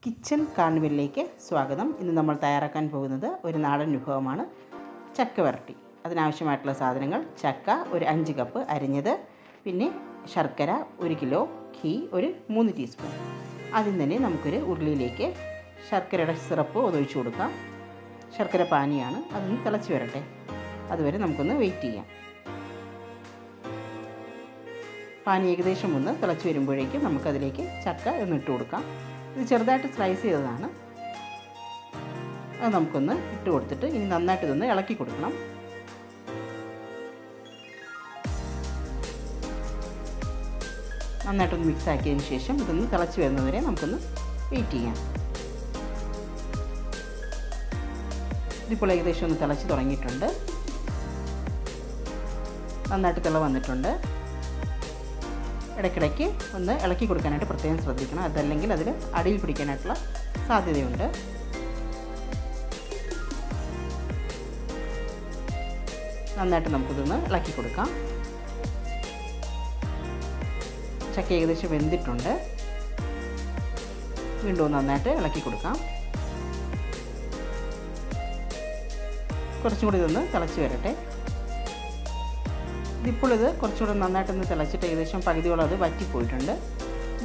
Kitchen കാർണിവലിലേക്ക് സ്വാഗതം. ഇന്ന് നമ്മൾ തയ്യാറാക്കാൻ പോകുന്നത് ഒരു നാടൻ വിഭവമാണ്, ചക്ക വരട്ടി. അതിനാവശ്യമായിട്ടുള്ള സാധനങ്ങൾ: ചക്ക ഒരു 5 കപ്പ് അരിഞ്ഞത്, പിന്നെ ശർക്കര 1 കിലോ, ഘീ ഒരു 3 ടീസ്പൂൺ. ആദ്യം തന്നെ നമുക്കൊരു ഉരുളിയിലേക്ക് ശർക്കരയുടെ സിറപ്പ് ഒഴിച്ചു കൊടുക്കാം. ശർക്കര പാനിയാണ്, അതൊന്ന് തിളച്ച് വരട്ടെ. അതുവരെ നമുക്കൊന്ന് വെയിറ്റ് ചെയ്യാം. പാനി ഏകദേശം ഒന്ന് തിളച്ച് വരുമ്പോഴേക്കും നമുക്കതിലേക്ക് ചക്ക ഒന്നിട്ട് കൊടുക്കാം. ഇത് ചെറുതായിട്ട് സ്ലൈസ് ചെയ്തതാണ്. അത് നമുക്കൊന്ന് ഇട്ട് കൊടുത്തിട്ട് ഇനി നന്നായിട്ട് ഇതൊന്ന് ഇളക്കി കൊടുക്കണം. നന്നായിട്ടൊന്ന് മിക്സ് ആക്കിയതിന് ശേഷം ഇതൊന്ന് തിളച്ച് വരുന്നതുവരെ നമുക്കൊന്ന് വെയിറ്റ് ചെയ്യാം. ഇതിപ്പോൾ ഏകദേശം ഒന്ന് തിളച്ച് തുടങ്ങിയിട്ടുണ്ട്. നന്നായിട്ട് തിള വന്നിട്ടുണ്ട്. ഇടയ്ക്കിടയ്ക്ക് ഒന്ന് ഇളക്കി കൊടുക്കാനായിട്ട് പ്രത്യേകം ശ്രദ്ധിക്കണം, അതല്ലെങ്കിൽ അതിൽ അടിയിൽ പിടിക്കാനായിട്ടുള്ള സാധ്യതയുണ്ട്. നന്നായിട്ട് നമുക്കിതൊന്ന് ഇളക്കി കൊടുക്കാം. ചക്ക ഏകദേശം വെന്തിട്ടുണ്ട്. വീണ്ടും നന്നായിട്ട് ഇളക്കി കൊടുക്കാം. കുറച്ചും കൂടി ഇതൊന്ന് തിളച്ച് വരട്ടെ. ഇതിപ്പോൾ ഇത് കുറച്ചുകൂടെ നന്നായിട്ടൊന്ന് തിളച്ചിട്ട് ഏകദേശം പകുതിയോളം അത് വറ്റിപ്പോയിട്ടുണ്ട്.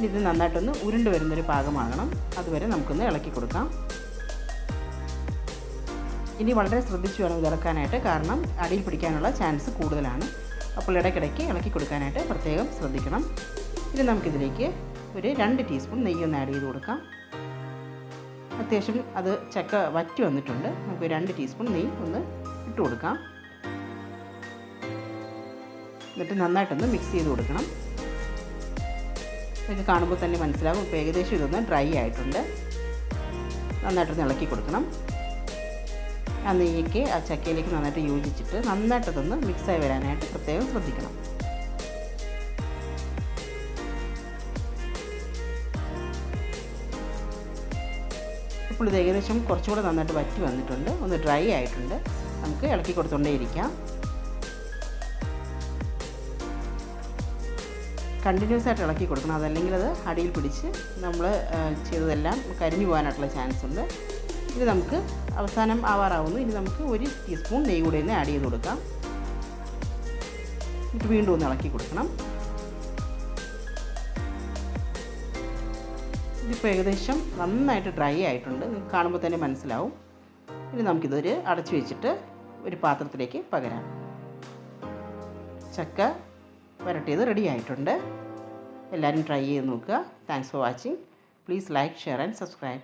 ഇത് നന്നായിട്ടൊന്ന് ഉരുണ്ട് വരുന്നൊരു പാകമാകണം. അതുവരെ നമുക്കൊന്ന് ഇളക്കി കൊടുക്കാം. ഇനി വളരെ ശ്രദ്ധിച്ച് വേണം ഇത് ഇളക്കാനായിട്ട്, കാരണം അടിയിൽ പിടിക്കാനുള്ള ചാൻസ് കൂടുതലാണ്. അപ്പോൾ ഇടയ്ക്കിടയ്ക്ക് ഇളക്കി കൊടുക്കാനായിട്ട് പ്രത്യേകം ശ്രദ്ധിക്കണം. ഇനി നമുക്കിതിലേക്ക് ഒരു 2 ടീസ്പൂൺ നെയ്യൊന്ന് ആഡ് ചെയ്ത് കൊടുക്കാം. അത്യാവശ്യം അത് ചക്ക വറ്റി വന്നിട്ടുണ്ട്. നമുക്ക് 2 ടീസ്പൂൺ നെയ്യ് ഒന്ന് ഇട്ട് കൊടുക്കാം. എന്നിട്ട് നന്നായിട്ടൊന്ന് മിക്സ് ചെയ്ത് കൊടുക്കണം. ഇതൊക്കെ കാണുമ്പോൾ തന്നെ മനസ്സിലാകും ഇപ്പോൾ ഏകദേശം ഇതൊന്ന് ഡ്രൈ ആയിട്ടുണ്ട്. നന്നായിട്ടൊന്ന് ഇളക്കി കൊടുക്കണം. ആ നെയ്യൊക്കെ ആ ചക്കയിലേക്ക് നന്നായിട്ട് യോജിച്ചിട്ട് നന്നായിട്ടതൊന്ന് മിക്സായി വരാനായിട്ട് പ്രത്യേകം ശ്രദ്ധിക്കണം. ഇപ്പോൾ ഇത് ഏകദേശം കുറച്ചുകൂടെ നന്നായിട്ട് വറ്റി വന്നിട്ടുണ്ട്, ഒന്ന് ഡ്രൈ ആയിട്ടുണ്ട്. നമുക്ക് ഇളക്കി കൊടുത്തുകൊണ്ടേയിരിക്കാം. കണ്ടിന്യൂസ് ആയിട്ട് ഇളക്കി കൊടുക്കണം, അതല്ലെങ്കിൽ അത് അടിയിൽ പിടിച്ച് നമ്മൾ ചെയ്തതെല്ലാം കരിഞ്ഞു പോകാനായിട്ടുള്ള ചാൻസ് ഉണ്ട്. ഇത് നമുക്ക് അവസാനം ആവാറാവുന്നു. ഇനി നമുക്ക് 1 ടീസ്പൂൺ നെയ്യ് കൂടെ ഒന്ന് ആഡ് ചെയ്ത് കൊടുക്കാം. എന്നിട്ട് വീണ്ടും ഒന്ന് ഇളക്കി കൊടുക്കണം. ഇതിപ്പോൾ ഏകദേശം നന്നായിട്ട് ഡ്രൈ ആയിട്ടുണ്ട്, നിങ്ങൾക്ക് കാണുമ്പോൾ തന്നെ മനസ്സിലാവും. ഇനി നമുക്കിതൊരു അടച്ചു വെച്ചിട്ട് ഒരു പാത്രത്തിലേക്ക് പകരാം. ചക്ക വരട്ടിയത് റെഡി ആയിട്ടുണ്ട്. എല്ലാവരും ട്രൈ ചെയ്ത് നോക്കുക. Thanks for watching. Please like, share and subscribe.